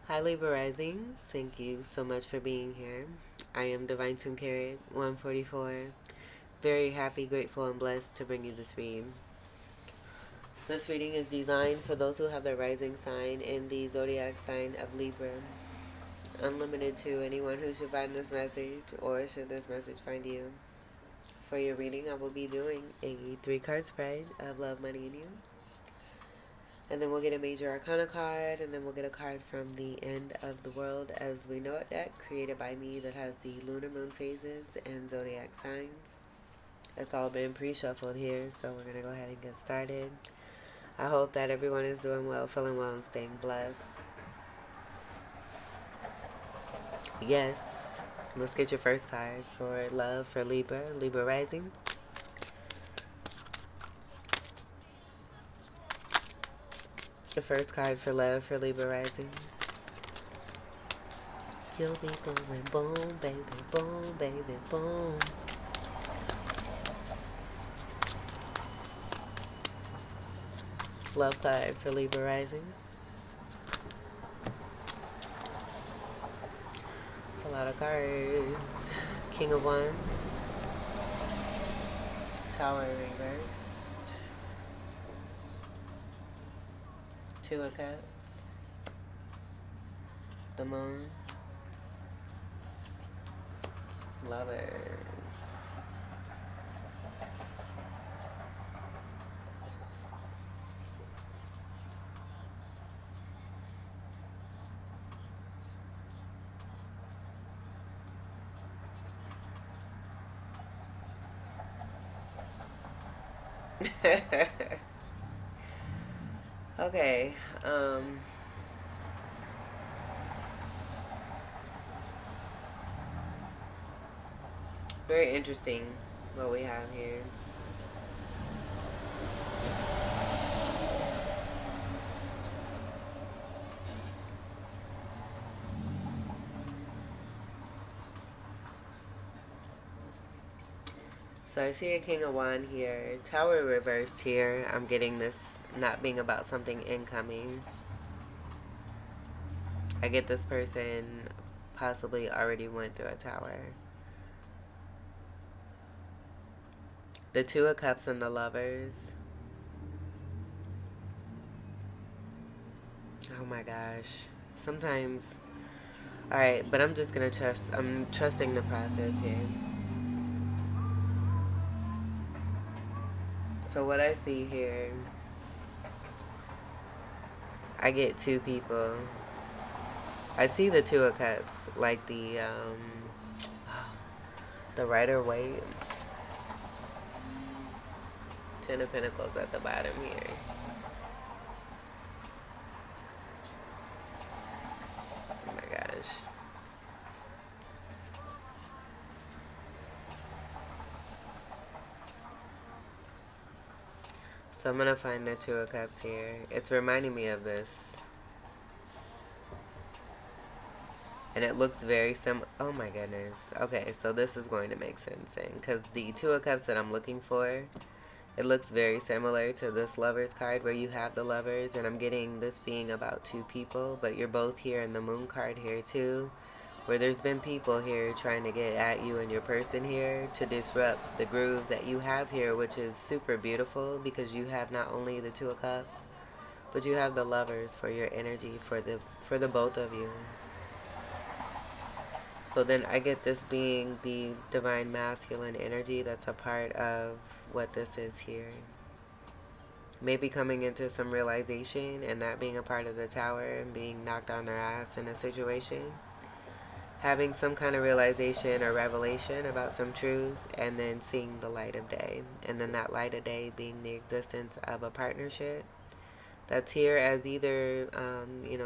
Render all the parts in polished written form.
Hi Libra Rising, thank you so much for being here. I am Divine Femme Carrot 144. Very happy, grateful, and blessed to bring you this read. This reading is designed for those who have their rising sign in the zodiac sign of Libra. Unlimited to anyone who should find this message or should this message find you. For your reading, I will be doing a 3-card spread of love, money, and you. And then we'll get a major arcana card, and then we'll get a card from the End of the World as We Know It deck, created by me, that has the lunar moon phases and zodiac signs. It's all been pre-shuffled here, so we're going to go ahead and get started. I hope that everyone is doing well, feeling well, and staying blessed. Yes, let's get your first card for love for Libra, Libra Rising. The first card for love for Libra Rising. You'll be going boom, baby, boom, baby, boom. Love card for Libra Rising. It's a lot of cards. King of Wands. Tower reversed. Two of Cups. The Moon. Lovers. Okay. Very interesting what we have here. So I see a King of Wands here. Tower reversed here. I'm getting this not being about something incoming. I get this person possibly already went through a tower. The Two of Cups and the Lovers. Oh my gosh. Sometimes. Alright, but I'm just going to trust. I'm trusting the process here. So what I see here, I get two people. I see the Two of Cups, like the Rider-Waite. Ten of Pentacles at the bottom here. Oh my gosh. So I'm going to find the Two of Cups here. It's reminding me of this. And it looks very similar. Oh my goodness. Okay, so this is going to make sense then. Because the Two of Cups that I'm looking for, it looks very similar to this Lovers card where you have the Lovers. And I'm getting this being about two people. But you're both here in the Moon card here too. Where there's been people here trying to get at you and your person here to disrupt the groove that you have here, which is super beautiful because you have not only the Two of Cups, but you have the Lovers for your energy for the both of you. So then I get this being the divine masculine energy that's a part of what this is here. Maybe coming into some realization and that being a part of the tower and being knocked on their ass in a situation. Having some kind of realization or revelation about some truth and then seeing the light of day. And then that light of day being the existence of a partnership that's here as either,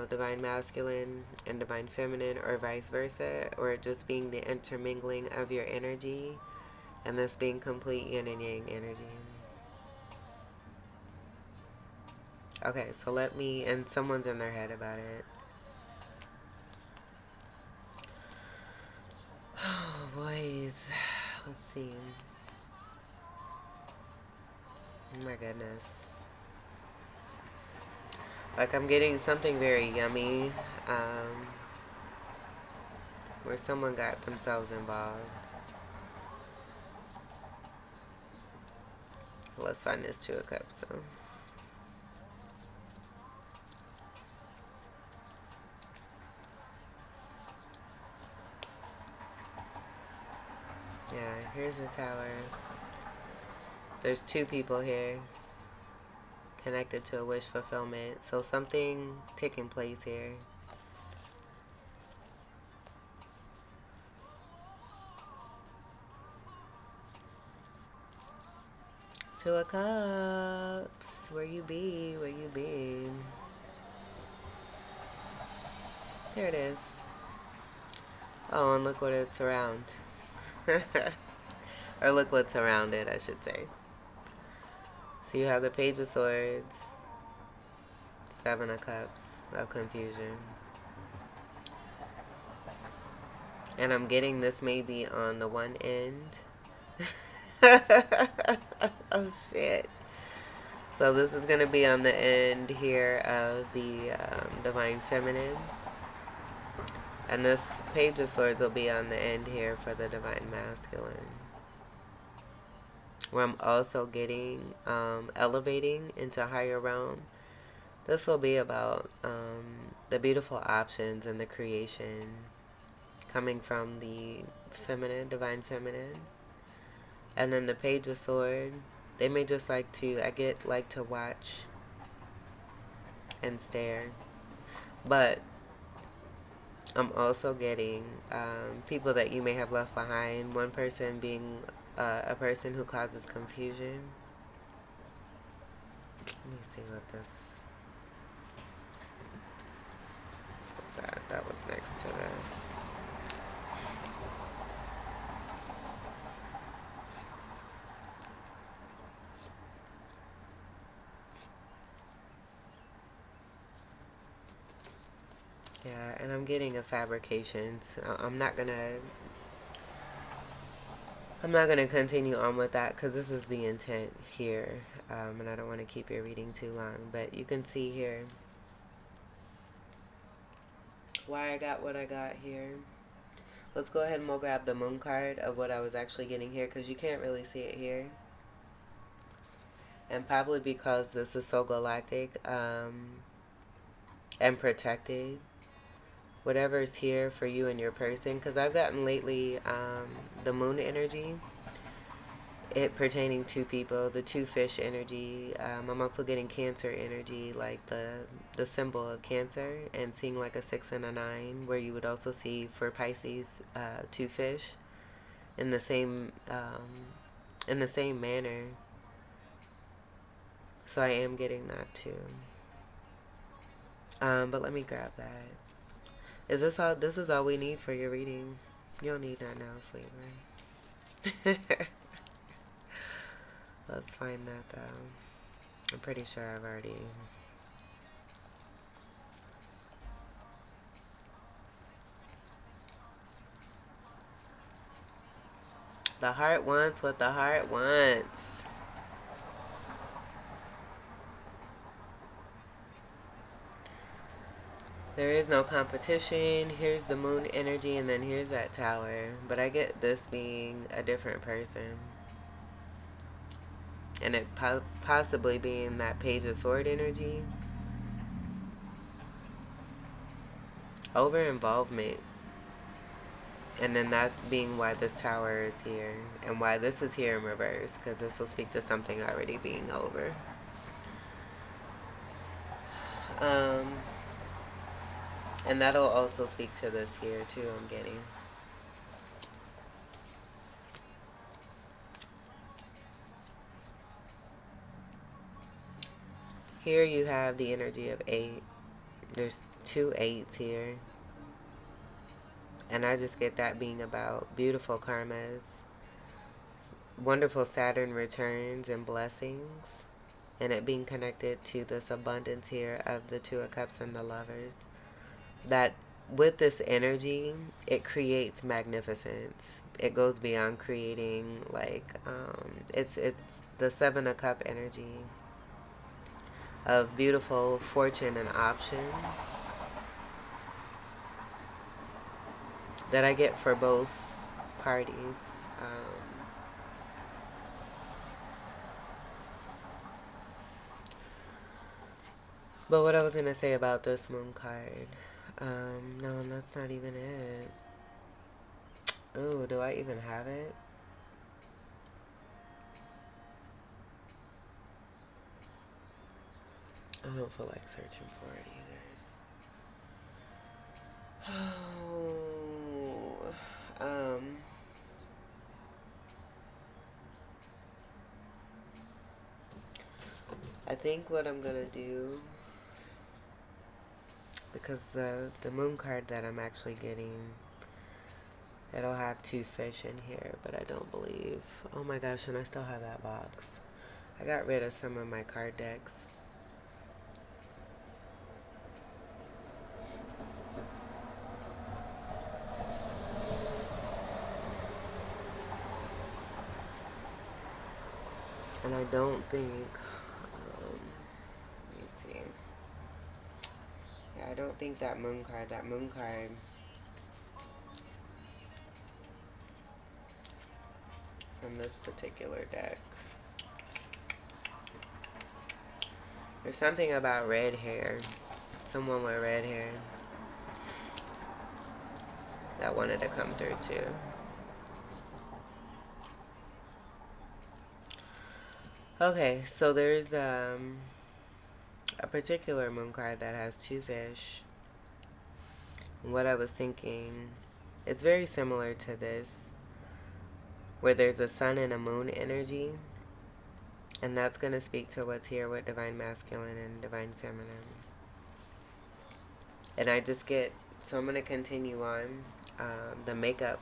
divine masculine and divine feminine or vice versa, or just being the intermingling of your energy and this being complete yin and yang energy. Okay, so and someone's in their head about it. Oh, boys. Let's see. Oh my goodness. Like I'm getting something very yummy, where someone got themselves involved. Let's find this Two of Cups. So. Yeah, here's the Tower. There's two people here connected to a wish fulfillment. So something taking place here. Two of Cups. Where you be? Where you be? There it is. Oh, and look what it's around. Or look what's around it, I should say. So you have the Page of Swords, Seven of Cups of confusion. And I'm getting this maybe on the one end. Oh, shit. So this is going to be on the end here of the Divine Feminine. And this Page of Swords will be on the end here for the Divine Masculine. Where I'm also getting elevating into higher realm. This will be about the beautiful options and the creation coming from the feminine, divine feminine. And then the Page of Sword, they may just like to watch and stare. But I'm also getting people that you may have left behind. One person being a person who causes confusion. Let me see what this... What's that? That was next to this. Yeah, and I'm getting a fabrication. So I'm not gonna continue on with that because this is the intent here, and I don't want to keep your reading too long. But you can see here why I got what I got here. Let's go ahead and we'll grab the Moon card of what I was actually getting here because you can't really see it here. And probably because this is so galactic and protected, whatever is here for you and your person, because I've gotten lately the Moon energy, it pertaining to people, the two fish energy. I'm also getting Cancer energy, like the symbol of Cancer, and seeing like a 6 and a 9, where you would also see for Pisces two fish in the same manner. So I am getting that too. But let me grab that. Is this all? This is all we need for your reading. You don't need nothing else, Libra. Let's find that though. I'm pretty sure I've already... The heart wants what the heart wants. There is no competition. Here's the Moon energy, and then here's that Tower. But I get this being a different person. And it possibly being that Page of Sword energy. Over involvement. And then that being why this Tower is here. And why this is here in reverse. Because this will speak to something already being over. And that'll also speak to this here too, I'm getting. Here you have the energy of 8. There's 2 8s here. And I just get that being about beautiful karmas, wonderful Saturn returns and blessings, and it being connected to this abundance here of the Two of Cups and the Lovers. That with this energy, it creates magnificence. It goes beyond creating, like, it's the Seven of Cup energy. of beautiful fortune and options that I get for both parties. But what I was going to say about this moon card, no, that's not even it. Oh, do I even have it? I don't feel like searching for it either. Oh, I think what I'm gonna do, because the moon card that I'm actually getting, it'll have 2 fish in here, but I don't believe. Oh my gosh, and I still have that box. I got rid of some of my card decks. And I don't think, let me see. Yeah, I don't think that moon card from this particular deck. There's something about red hair. Someone with red hair that wanted to come through too. Okay, so there's a particular moon card that has 2 fish. What I was thinking, it's very similar to this, where there's a sun and a moon energy, and that's going to speak to what's here with divine masculine and divine feminine. And I just get, so I'm going to continue on the makeup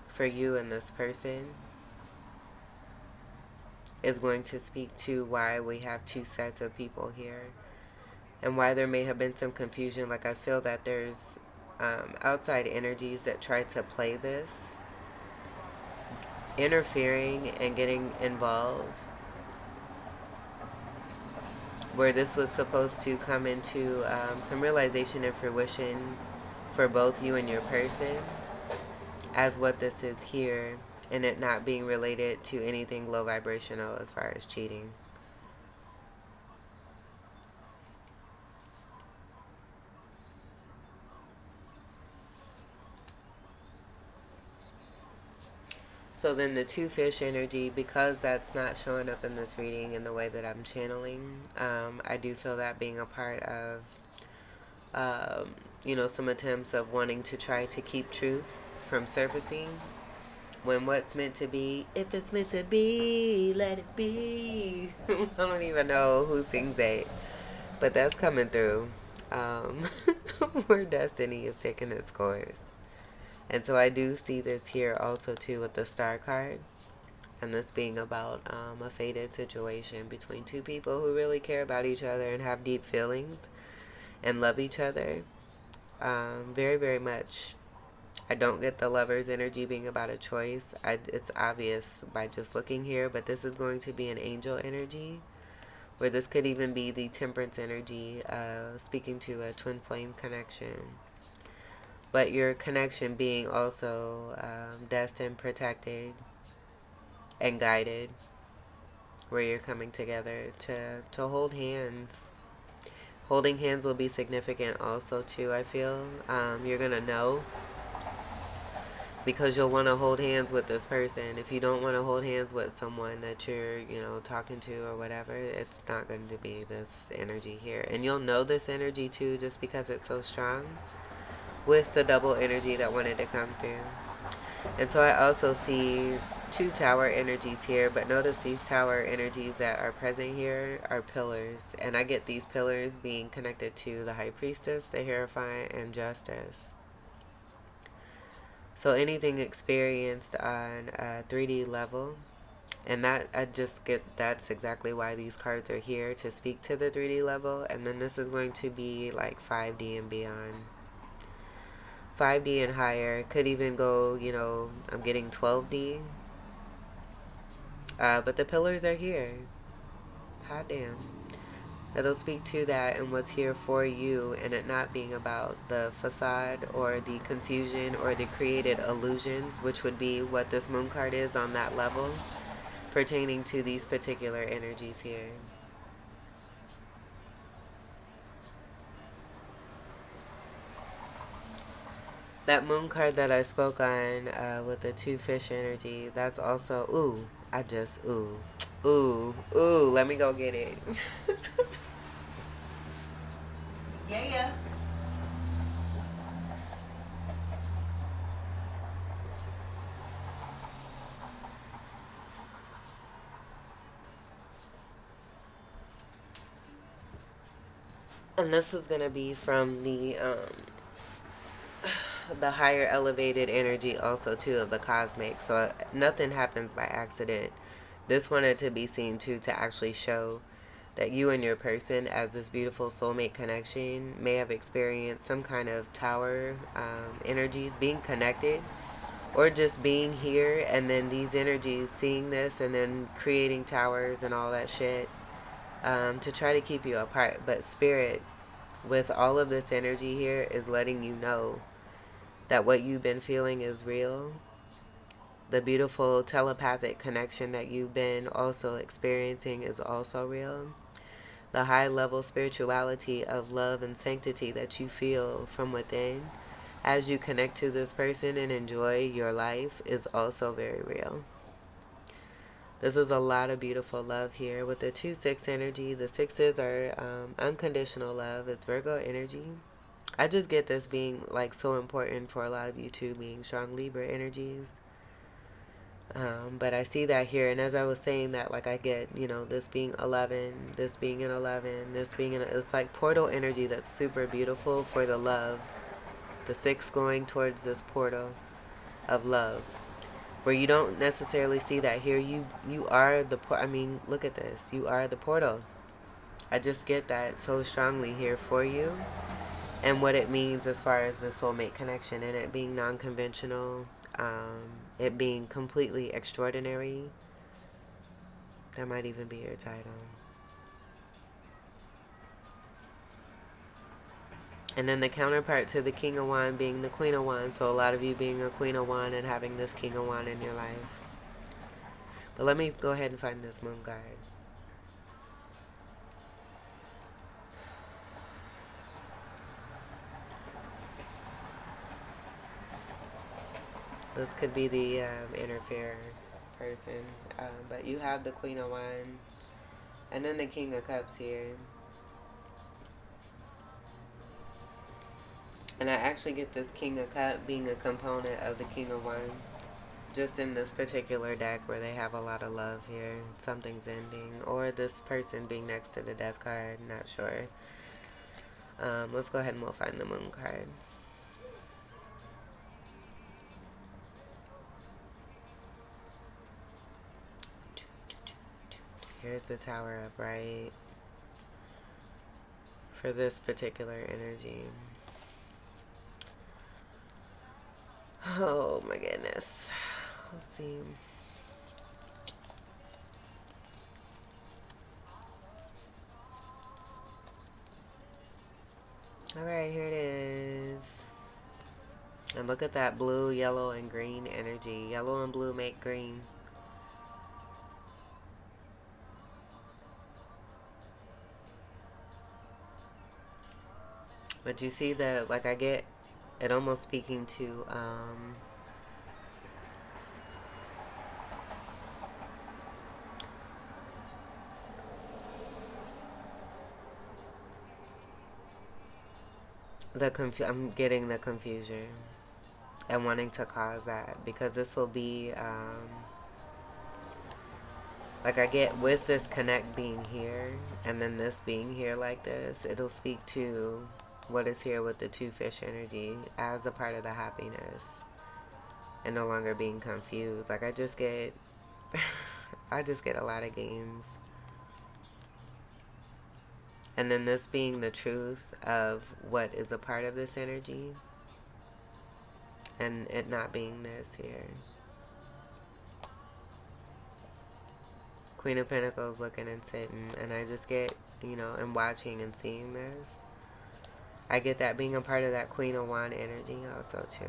for you and this person is going to speak to why we have 2 sets of people here and why there may have been some confusion. Like, I feel that there's outside energies that try to play this, interfering and getting involved, where this was supposed to come into some realization and fruition for both you and your person as what this is here, and it not being related to anything low vibrational as far as cheating. So then the 2 fish energy, because that's not showing up in this reading in the way that I'm channeling, I do feel that being a part of, some attempts of wanting to try to keep truth from surfacing. When what's meant to be, if it's meant to be, let it be. I don't even know who sings that, but that's coming through. Where destiny is taking its course. And so I do see this here also too with the star card. And this being about a fated situation between 2 people who really care about each other and have deep feelings and love each other. Very, very much. I don't get the lover's energy being about a choice. It's obvious by just looking here, but this is going to be an angel energy, where this could even be the temperance energy, speaking to a twin flame connection. But your connection being also destined, protected, and guided, where you're coming together to hold hands. Holding hands will be significant also too, I feel. You're going to know, because you'll want to hold hands with this person. If you don't want to hold hands with someone that you're, talking to or whatever, it's not going to be this energy here. And you'll know this energy too, just because it's so strong with the double energy that wanted to come through. And so I also see 2 tower energies here, but notice these tower energies that are present here are pillars. And I get these pillars being connected to the High Priestess, the Hierophant, and Justice. So anything experienced on a 3D level, and that I just get, that's exactly why these cards are here, to speak to the 3D level. And then this is going to be like 5D and beyond. 5D and higher. Could even go, I'm getting 12D. But the pillars are here. Hot damn. It'll speak to that and what's here for you, and it not being about the facade or the confusion or the created illusions, which would be what this moon card is on that level, pertaining to these particular energies here. That moon card that I spoke on with the two fish energy, that's also, ooh, let me go get it. Yeah. And this is going to be from the higher elevated energy also too of the cosmic. So nothing happens by accident. This wanted to be seen too, to actually show that you and your person, as this beautiful soulmate connection, may have experienced some kind of tower energies being connected, or just being here, and then these energies seeing this and then creating towers and all that shit, to try to keep you apart. But spirit, with all of this energy here, is letting you know that what you've been feeling is real. The beautiful telepathic connection that you've been also experiencing is also real. The high level spirituality of love and sanctity that you feel from within as you connect to this person and enjoy your life is also very real. This is a lot of beautiful love here with the 2-6 energy. The sixes are unconditional love. It's Virgo energy. I just get this being like so important for a lot of you too, being strong Libra energies. But I see that here, and as I was saying that, like I get, this being 11, this being an 11, this being it's like portal energy that's super beautiful for the love. The 6 going towards this portal of love, where you don't necessarily see that here. You are the I mean, look at this. You are the portal. I just get that so strongly here for you, and what it means as far as the soulmate connection, and it being non-conventional, it being completely extraordinary. That might even be your title. And then the counterpart to the King of Wand being the Queen of Wands. So a lot of you being a Queen of Wand and having this King of Wand in your life. But let me go ahead and find this moon card. This could be the interferer person. But you have the Queen of Wands. And then the King of Cups here. And I actually get this King of Cups being a component of the King of Wands. Just in this particular deck where they have a lot of love here. Something's ending. Or this person being next to the Death card. Not sure. Let's go ahead and we'll find the Moon card. Here's the Tower upright for this particular energy. Oh my goodness. Let's see. Alright, here it is. And look at that blue, yellow, and green energy. Yellow and blue make green. But you see that, like I get it almost speaking to I'm getting the confusion and wanting to cause that, because this will be like I get with this connect being here and then this being here like this, it'll speak to what is here with the 2 fish energy as a part of the happiness and no longer being confused. Like I just get I just get a lot of games. And then this being the truth of what is a part of this energy and it not being this here. Queen of Pentacles looking and sitting, and I just get you know, and watching and seeing this. I get that being a part of that Queen of Wand energy also too.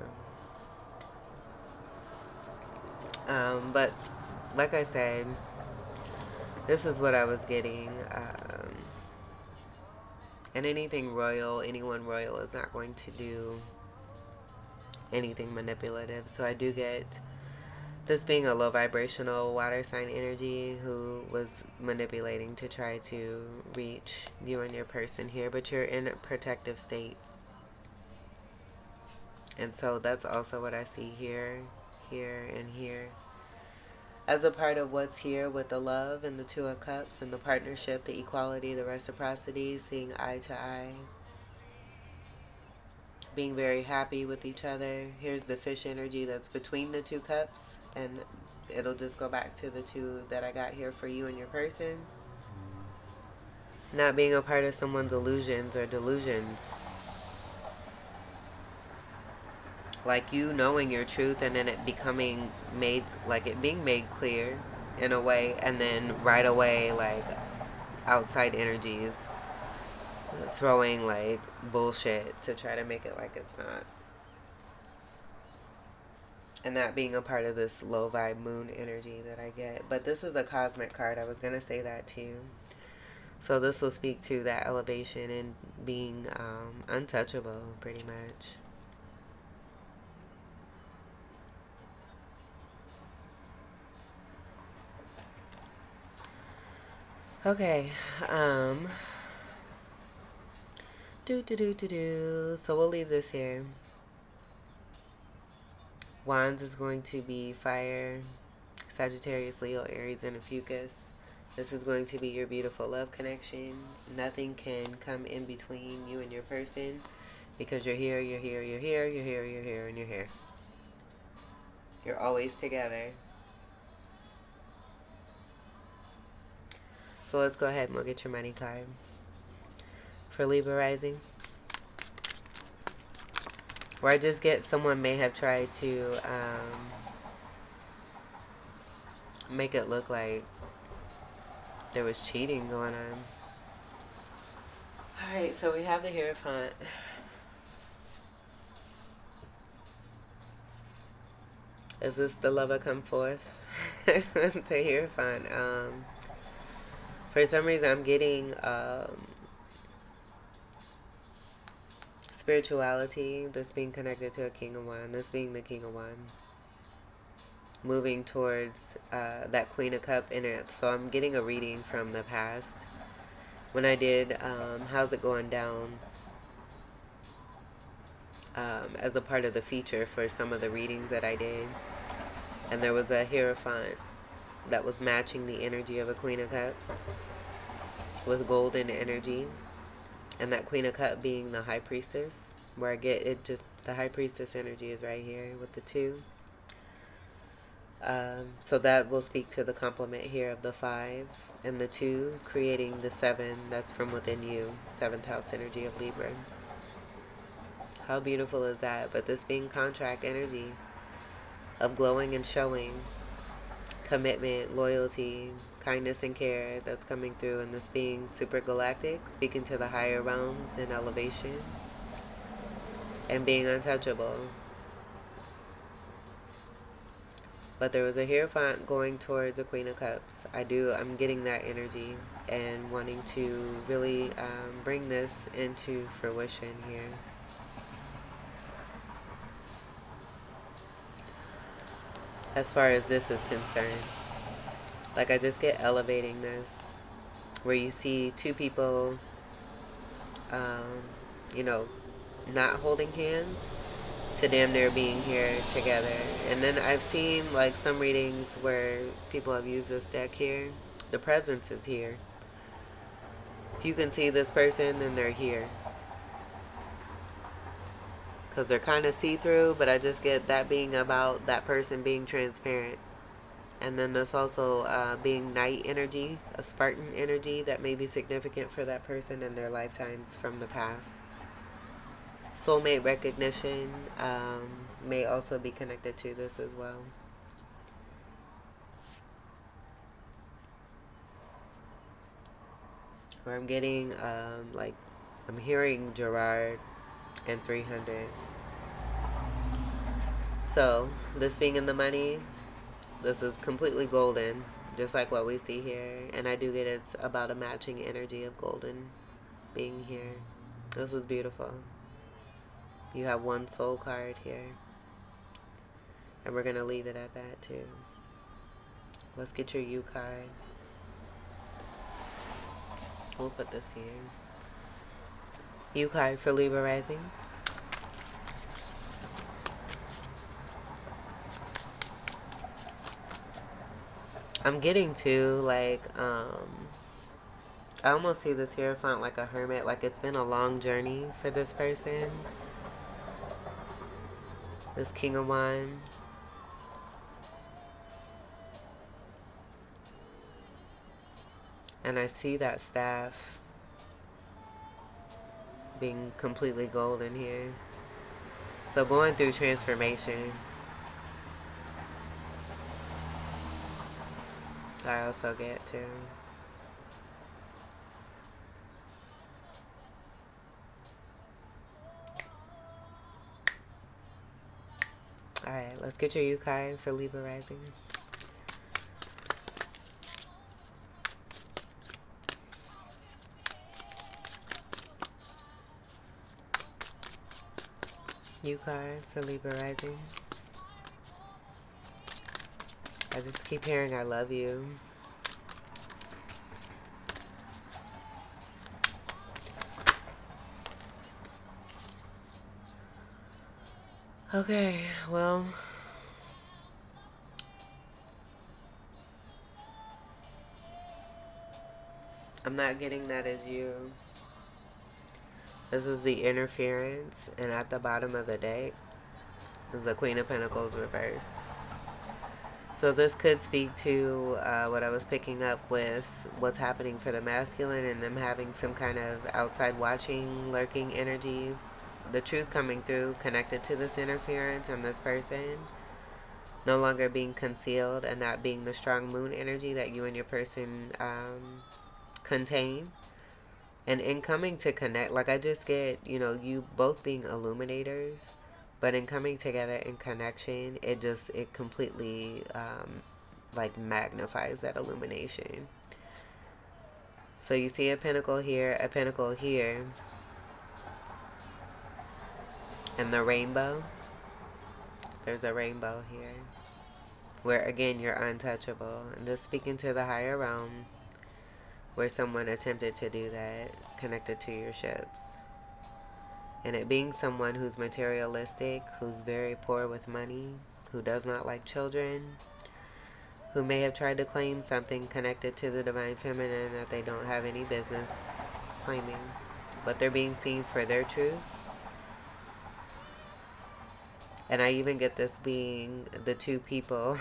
But like I said, this is what I was getting. And anything royal, anyone royal is not going to do anything manipulative. So I do get this being a low vibrational water sign energy who was manipulating to try to reach you and your person here, but you're in a protective state. And so that's also what I see here, here, and here. As a part of what's here with the love and the Two of Cups and the partnership, the equality, the reciprocity, seeing eye to eye, being very happy with each other. Here's the fish energy that's between the two cups, and it'll just go back to the two that I got here for you and your person. Not being a part of someone's illusions or delusions. Like you knowing your truth and then it becoming made, like it being made clear in a way, and then right away, like outside energies throwing like bullshit to try to make it like it's not. And that being a part of this low vibe moon energy that I get. But this is a cosmic card. I was going to say that too. So this will speak to that elevation and being untouchable pretty much. Okay. So we'll leave this here. Wands is going to be fire, Sagittarius, Leo, Aries, and a Fucus. This is going to be your beautiful love connection. Nothing can come in between you and your person because you're here, you're here, you're here, you're here, you're here, and you're here. You're always together. So let's go ahead and we'll get your money card. For Libra rising. Or I just get someone may have tried to make it look like there was cheating going on. Alright, so we have the Hierophant. Is this the lover come forth? The Hierophant. For some reason I'm getting spirituality, this being connected to a King of Wands, this being the King of Wands. Moving towards that Queen of Cup in it. So I'm getting a reading from the past. When I did How's It Going Down as a part of the feature for some of the readings that I did. And there was a Hierophant that was matching the energy of a Queen of Cups with golden energy. And that Queen of Cup being the High Priestess. Where I get it just, the High Priestess energy is right here with the 2. So that will speak to the complement here of the 5 and the 2, creating the 7 that's from within you, 7th house energy of Libra. How beautiful is that? But this being contract energy of glowing and showing, commitment, loyalty, kindness and care that's coming through, and this being super galactic, speaking to the higher realms and elevation, and being untouchable. But there was a Hierophant going towards a Queen of Cups. I'm getting that energy and wanting to really bring this into fruition here. As far as this is concerned. Like I just get elevating this. Where you see 2 people, you know, not holding hands, to damn near being here together. And then I've seen like some readings where people have used this deck here. The presence is here. If you can see this person, then they're here. Because they're kind of see-through, but I just get that being about that person being transparent. And then there's also being night energy, a Spartan energy that may be significant for that person in their lifetimes from the past. Soulmate recognition may also be connected to this as well. Or I'm getting, like, I'm hearing Gerard and 300. So, this being in the money, this is completely golden, just like what we see here. And I do get it's about a matching energy of golden being here. This is beautiful. You have one soul card here. And we're going to leave it at that too. Let's get your U card. We'll put this here. U card for Libra rising. I'm getting to like, I almost see this Hierophant like a hermit, like it's been a long journey for this person. This King of Wands. And I see that staff being completely golden here. So going through transformation. I also get too. Alright, let's get your U card for Libra rising. U card for Libra rising. I just keep hearing I love you. Okay, well, I'm not getting that as you. This is the interference, and at the bottom of the deck is the Queen of Pentacles reversed. So this could speak to what I was picking up with what's happening for the masculine and them having some kind of outside watching, lurking energies. The truth coming through connected to this interference and this person no longer being concealed and not being the strong moon energy that you and your person contain. And in coming to connect, like I just get, you both being illuminators, but in coming together in connection, it completely like magnifies that illumination. So you see a pentacle here, and the rainbow. There's a rainbow here, where again you're untouchable. And just speaking to the higher realm, where someone attempted to do that, connected to your ships. And it being someone who's materialistic, who's very poor with money, who does not like children, who may have tried to claim something connected to the divine feminine that they don't have any business claiming. But they're being seen for their truth. And I even get this being the two people.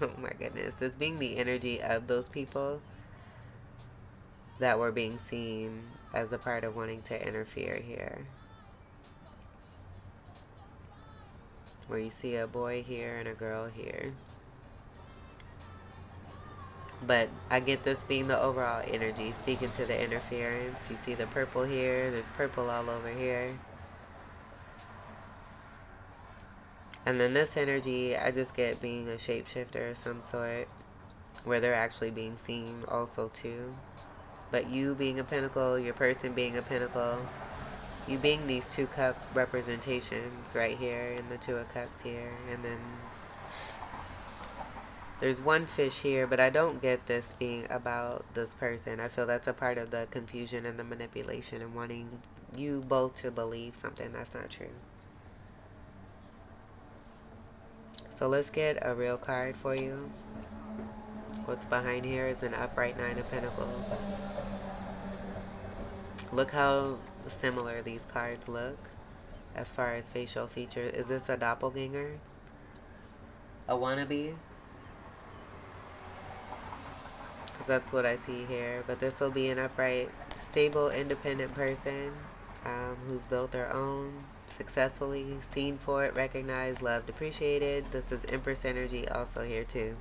Oh my goodness. This being the energy of those people that were being seen as a part of wanting to interfere here. Where you see a boy here and a girl here. But I get this being the overall energy, speaking to the interference. You see the purple here, there's purple all over here. And then this energy, I just get being a shapeshifter of some sort, where they're actually being seen also too. But you being a pentacle, your person being a pentacle, you being these 2 cup representations right here, and the 2 of cups here, and then there's 1 fish here, but I don't get this being about this person. I feel that's a part of the confusion and the manipulation and wanting you both to believe something that's not true. So let's get a real card for you. What's behind here is an upright 9 of Pentacles. Look how similar these cards look as far as facial features. Is this a doppelganger? A wannabe? Because that's what I see here. But this will be an upright, stable, independent person who's built their own successfully, seen for it, recognized, loved, appreciated. This is Empress energy also here too.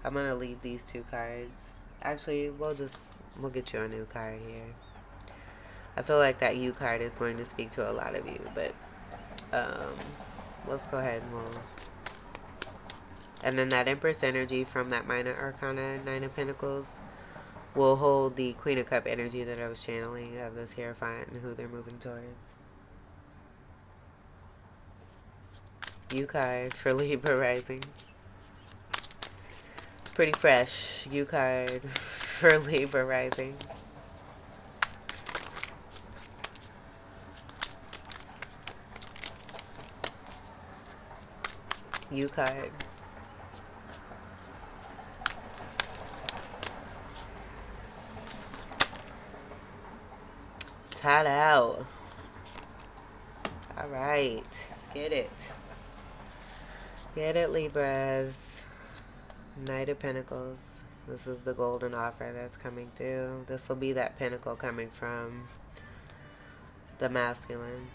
I'm going to leave these 2 cards Actually, we'll get you a new card here. I feel like that U card is going to speak to a lot of you, but let's go ahead and we'll. And then that Empress energy from that Minor Arcana, Nine of Pentacles, will hold the Queen of Cup energy that I was channeling of this Hierophant and who they're moving towards. U card for Libra rising. It's pretty fresh. U card for Libra rising. U card. Tied out. All right. Get it. Get it, Libras. Knight of Pentacles. This is the golden offer that's coming through. This will be that pentacle coming from the masculine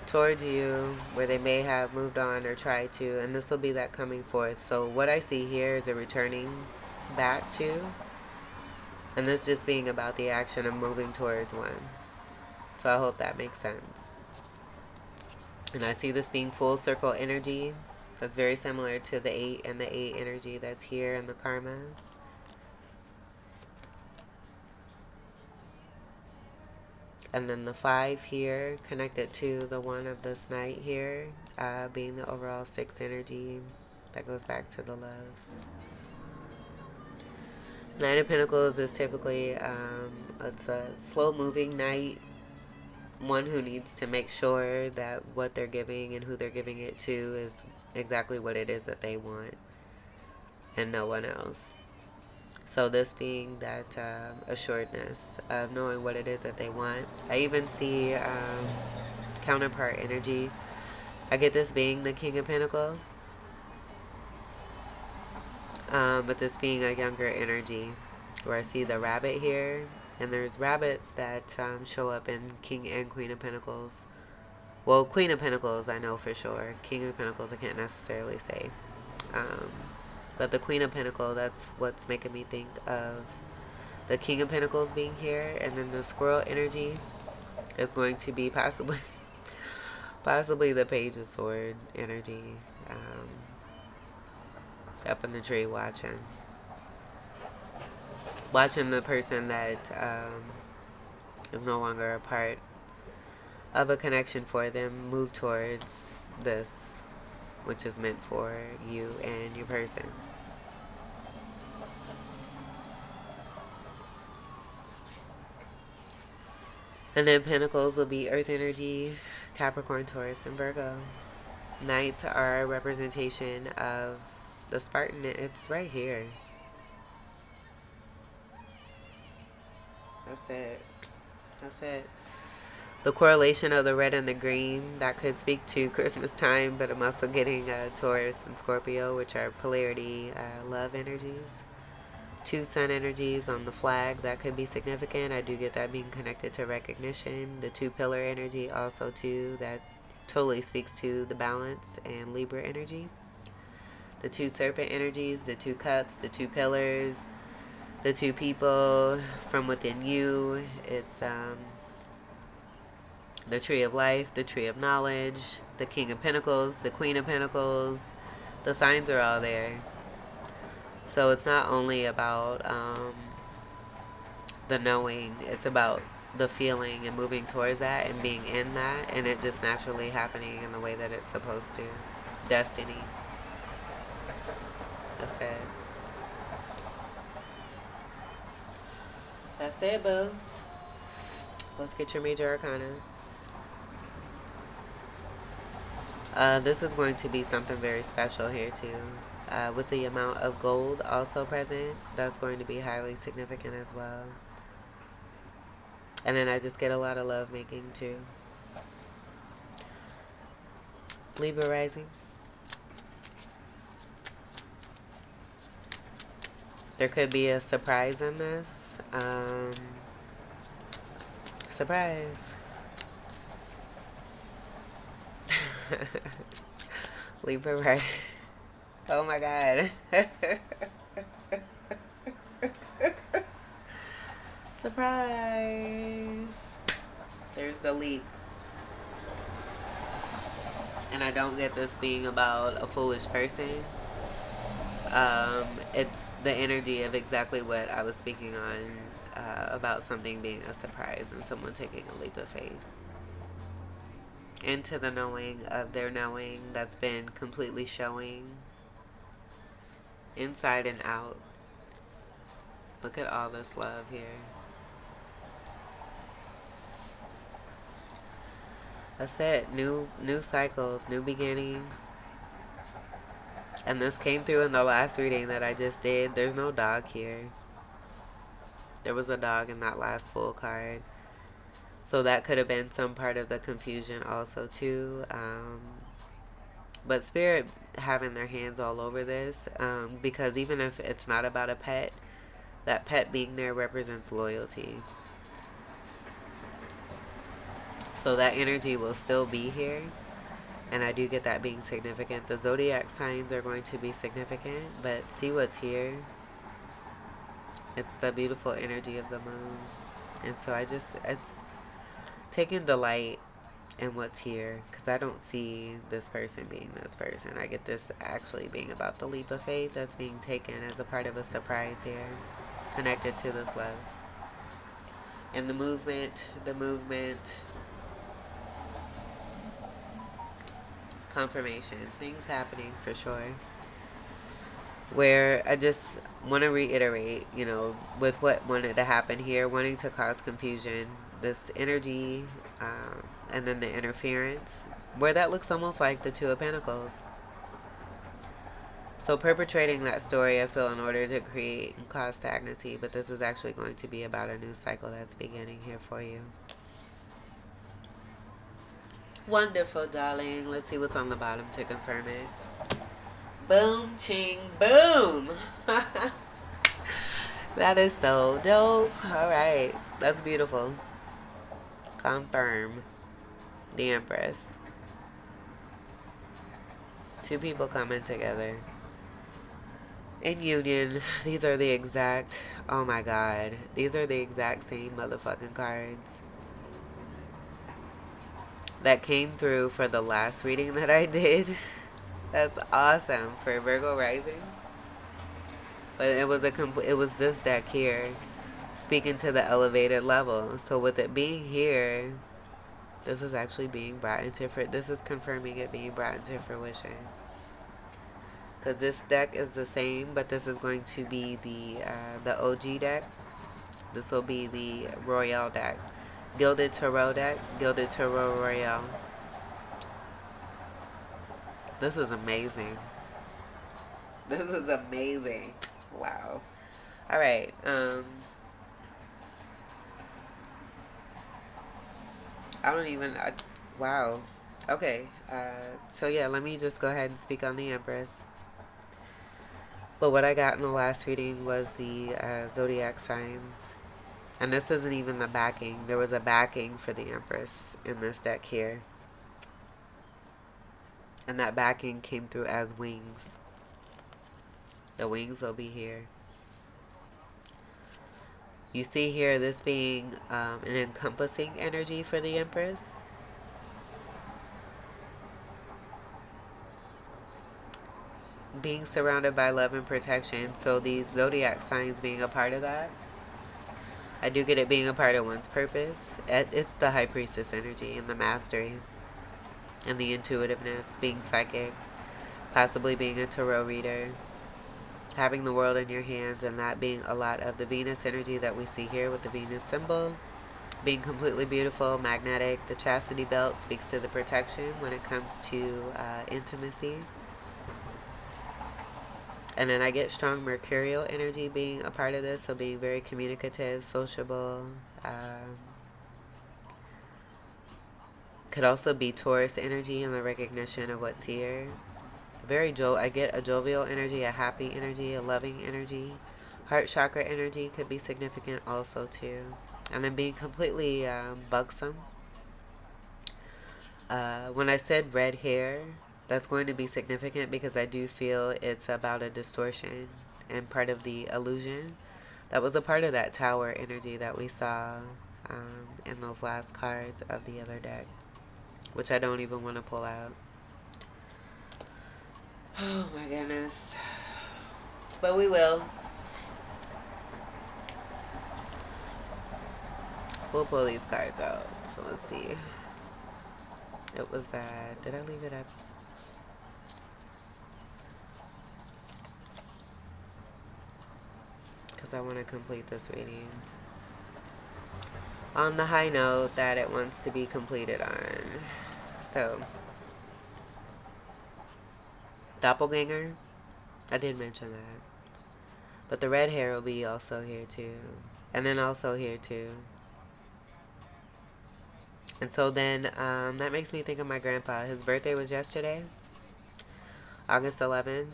towards you, where they may have moved on or tried to, and this will be that coming forth. So what I see here is a returning back to, and this just being about the action of moving towards one. So I hope that makes sense. And I see this being full circle energy. That's very similar to the 8 and the 8 energy that's here in the karma. And then the 5 here connected to the 1 of this Knight here, being the overall 6 energy that goes back to the love. Nine of Pentacles is typically it's a slow moving Knight, one who needs to make sure that what they're giving and who they're giving it to is exactly what it is that they want and no one else. So this being that assuredness of knowing what it is that they want. I even see counterpart energy. I get this being the King of Pentacles, but this being a younger energy, where I see the rabbit here, and there's rabbits that show up in King and Queen of Pentacles. Well, Queen of Pentacles I know for sure. King of Pentacles I can't necessarily say. But the Queen of Pentacles, that's what's making me think of the King of Pentacles being here. And then the squirrel energy is going to be possibly the Page of Sword energy. Up in the tree watching the person that is no longer a part of a connection for them move towards this, which is meant for you and your person. And then Pentacles will be Earth energy, Capricorn, Taurus, and Virgo. Knights are a representation of the Spartan. It's right here. That's it. That's it. The correlation of the red and the green, that could speak to Christmas time, but I'm also getting Taurus and Scorpio, which are polarity love energies. 2 sun energies on the flag, that could be significant. I do get that being connected to recognition. The 2 pillar energy also too, that totally speaks to the balance and Libra energy. The 2 serpent energies, the 2 cups, the 2 pillars, the 2 people from within you. It's the tree of life, the tree of knowledge, the King of Pentacles, the Queen of Pentacles. The signs are all there. So it's not only about the knowing, it's about the feeling and moving towards that and being in that, and it just naturally happening in the way that it's supposed to. Destiny. That's it. That's it, boo. Let's get your major arcana. This is going to be something very special here too. With the amount of gold also present, that's going to be highly significant as well. And then I just get a lot of love making too. Libra rising. There could be a surprise in this. Surprise. Libra rising. Oh my God. Surprise. There's the leap. And I don't get this being about a foolish person. It's the energy of exactly what I was speaking on, about something being a surprise and someone taking a leap of faith into the knowing of their knowing that's been completely showing inside and out. Look at all this love here. That's it. New cycles, new beginning. And this came through in the last reading that I just did. There's no dog here. There was a dog in that last full card. So that could have been some part of the confusion also too. But Spirit having their hands all over this, because even if it's not about a pet, that pet being there represents loyalty. So that energy will still be here. And I do get that being significant. The zodiac signs are going to be significant, but see what's here. It's the beautiful energy of the moon. And so it's taking delight in what's here, because I don't see this person being this person. I get this actually being about the leap of faith that's being taken as a part of a surprise here, connected to this love. And the movement, confirmation, things happening for sure. Where I just want to reiterate, with what wanted to happen here, wanting to cause confusion, this energy, and then the interference, where that looks almost like the Two of Pentacles. So perpetrating that story, I feel, in order to create and cause stagnancy, but this is actually going to be about a new cycle that's beginning here for you. Wonderful, darling. Let's see what's on the bottom to confirm it. Boom, ching, boom. That is so dope. All right. That's beautiful. Confirm. The Empress. Two people coming together in union. These are the exact, oh my God, these are the exact same motherfucking cards that came through for the last reading that I did. That's awesome for Virgo rising. But it was this deck here, speaking to the elevated level. So with it being here, this is actually being brought into this is confirming it being brought into fruition. Because this deck is the same, but this is going to be the OG deck. This will be the Royale deck. Gilded Tarot deck. Gilded Tarot Royale. This is amazing. This is amazing. Wow. All right. Wow. Okay. So yeah, let me just go ahead and speak on the Empress. But what I got in the last reading was the zodiac signs. And this isn't even the backing. There was a backing for the Empress in this deck here. And that backing came through as wings. The wings will be here. You see here this being an encompassing energy for the Empress. Being surrounded by love and protection. So these zodiac signs being a part of that. I do get it being a part of one's purpose. It's the High Priestess energy and the mastery and the intuitiveness, being psychic, possibly being a tarot reader, having the world in your hands, and that being a lot of the Venus energy that we see here with the Venus symbol, being completely beautiful, magnetic. The chastity belt speaks to the protection when it comes to intimacy. And then I get strong mercurial energy being a part of this, so being very communicative, sociable. Could also be Taurus energy and the recognition of what's here. I get a jovial energy, a happy energy, a loving energy. Heart chakra energy could be significant also too. And then being completely buxom. When I said red hair, That's going to be significant because I do feel it's about a distortion and part of the illusion. That was a part of that tower energy that we saw in those last cards of the other deck, which I don't even want to pull out. Oh my goodness. But we will. We'll pull these cards out. So let's see. It was that. Did I leave it at? Because I want to complete this reading on the high note that it wants to be completed on. So, doppelganger. I did mention that. But the red hair will be also here too. And then also here too. And so then that makes me think of my grandpa. His birthday was yesterday, August 11th.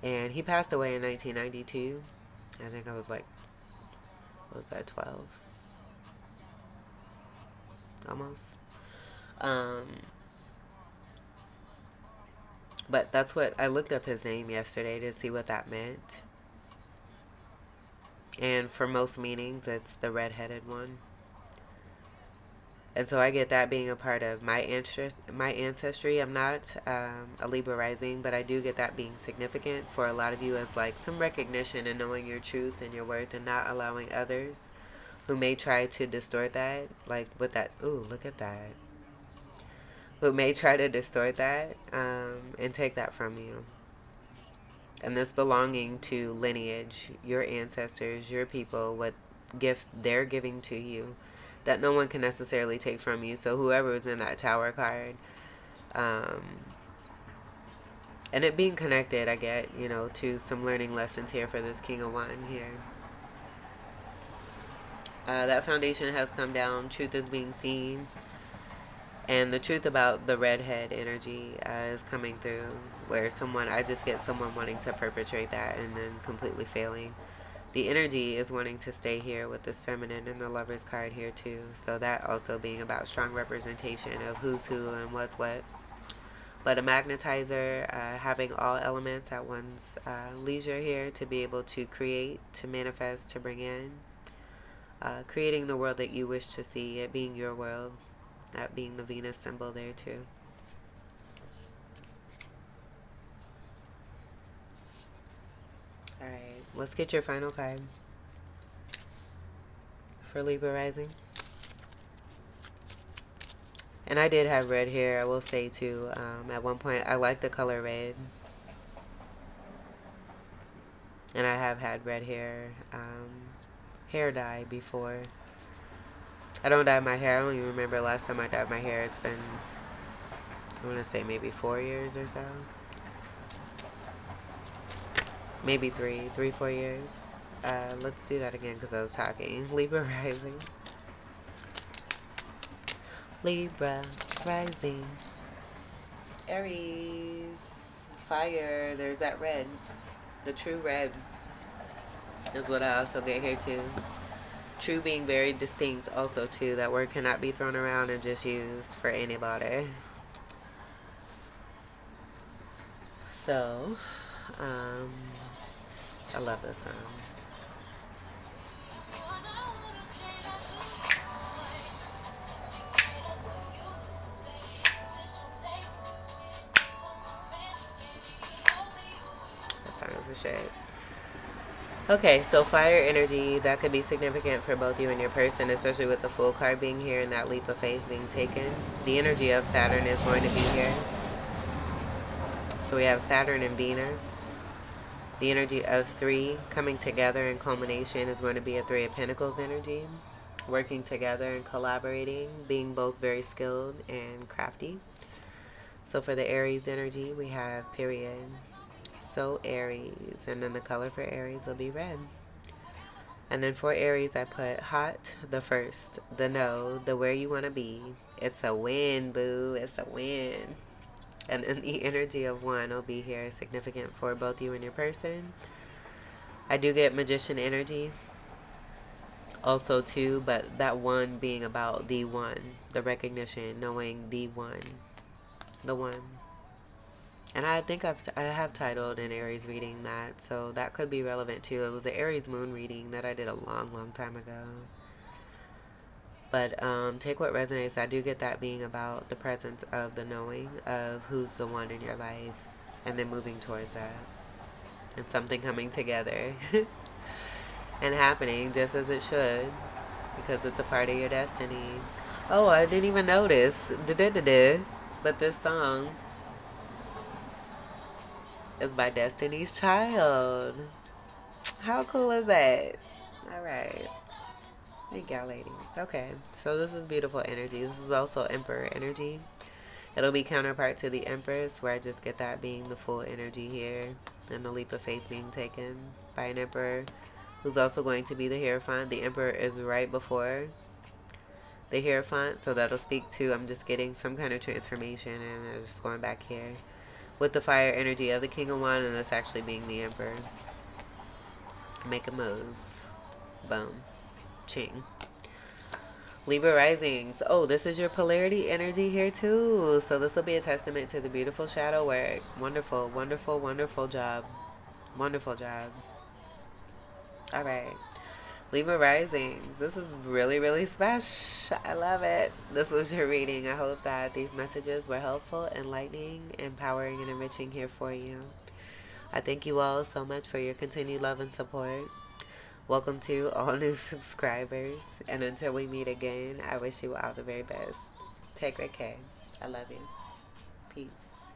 And he passed away in 1992. I think I was like, what was that, 12? Almost. Um, but that's what, I looked up his name yesterday to see what that meant. And for most meanings, it's the red-headed one. And so I get that being a part of my ancestry. I'm not a Libra rising, but I do get that being significant for a lot of you as like some recognition and knowing your truth and your worth and not allowing others who may try to distort that, like with that, ooh, look at that, who may try to distort that and take that from you. And this belonging to lineage, your ancestors, your people, what gifts they're giving to you that no one can necessarily take from you. So whoever is in that tower card, and it being connected, I get, to some learning lessons here for this King of Wine here. That foundation has come down. Truth is being seen. And the truth about the redhead energy is coming through, where I just get someone wanting to perpetrate that and then completely failing. The energy is wanting to stay here with this feminine and the Lover's card here too. So that also being about strong representation of who's who and what's what. But a magnetizer, having all elements at one's leisure here to be able to create, to manifest, to bring in. Creating the world that you wish to see, it being your world. That being the Venus symbol there too. Alright, let's get your final card for Libra rising. And I did have red hair, I will say too. At one point, I like the color red. And I have had red hair dye before. I don't dye my hair. I don't even remember last time I dyed my hair. It's been, I want to say maybe 4 years or so. Maybe 4 years. Let's do that again because I was talking. Libra rising. Libra rising. Aries. Fire. There's that red. The true red is what I also get here too. True being very distinct also too. That word cannot be thrown around and just used for anybody. So, I love this song. That song is a shit. Okay, so fire energy, that could be significant for both you and your person, especially with the full card being here and that leap of faith being taken. The energy of Saturn is going to be here. So we have Saturn and Venus. The energy of 3 coming together in culmination is going to be a 3 of Pentacles energy. Working together and collaborating, being both very skilled and crafty. So for the Aries energy, we have period. So Aries, and then the color for Aries will be red. And then for Aries, I put hot, the first, the no, the where you want to be. It's a win, boo. It's a win. And then the energy of 1 will be here, significant for both you and your person. I do get magician energy also too, but that 1 being about the one, the recognition, knowing the one, the one. And I think I have titled an Aries reading that, so that could be relevant too. It was an Aries moon reading that I did a long time ago. But take what resonates. I do get that being about the presence of the knowing of who's the one in your life, and then moving towards that, and something coming together and happening just as it should, because it's a part of your destiny. Oh, I didn't even notice. Da-da-da-da. But this song is by Destiny's Child. How cool is that? All right. Thank y'all, ladies. Okay, so this is beautiful energy. This is also Emperor energy. It'll be counterpart to the Empress, where I just get that being the full energy here, and the leap of faith being taken by an Emperor, who's also going to be the Hierophant. The Emperor is right before the Hierophant, so that'll speak to, I'm just getting some kind of transformation, and I'm just going back here with the fire energy of the King of Wands, and this actually being the Emperor. Making moves. Boom. Ching. Libra risings. Oh, this is your polarity energy here too. So this will be a testament to the beautiful shadow work. Wonderful, wonderful, wonderful job. Wonderful job. All right. Libra risings. This is really special. I love it. This was your reading. I hope that these messages were helpful, enlightening, empowering, and enriching here for you. I thank you all so much for your continued love and support. Welcome to all new subscribers. And until we meet again, I wish you all the very best. Take great care. I love you. Peace.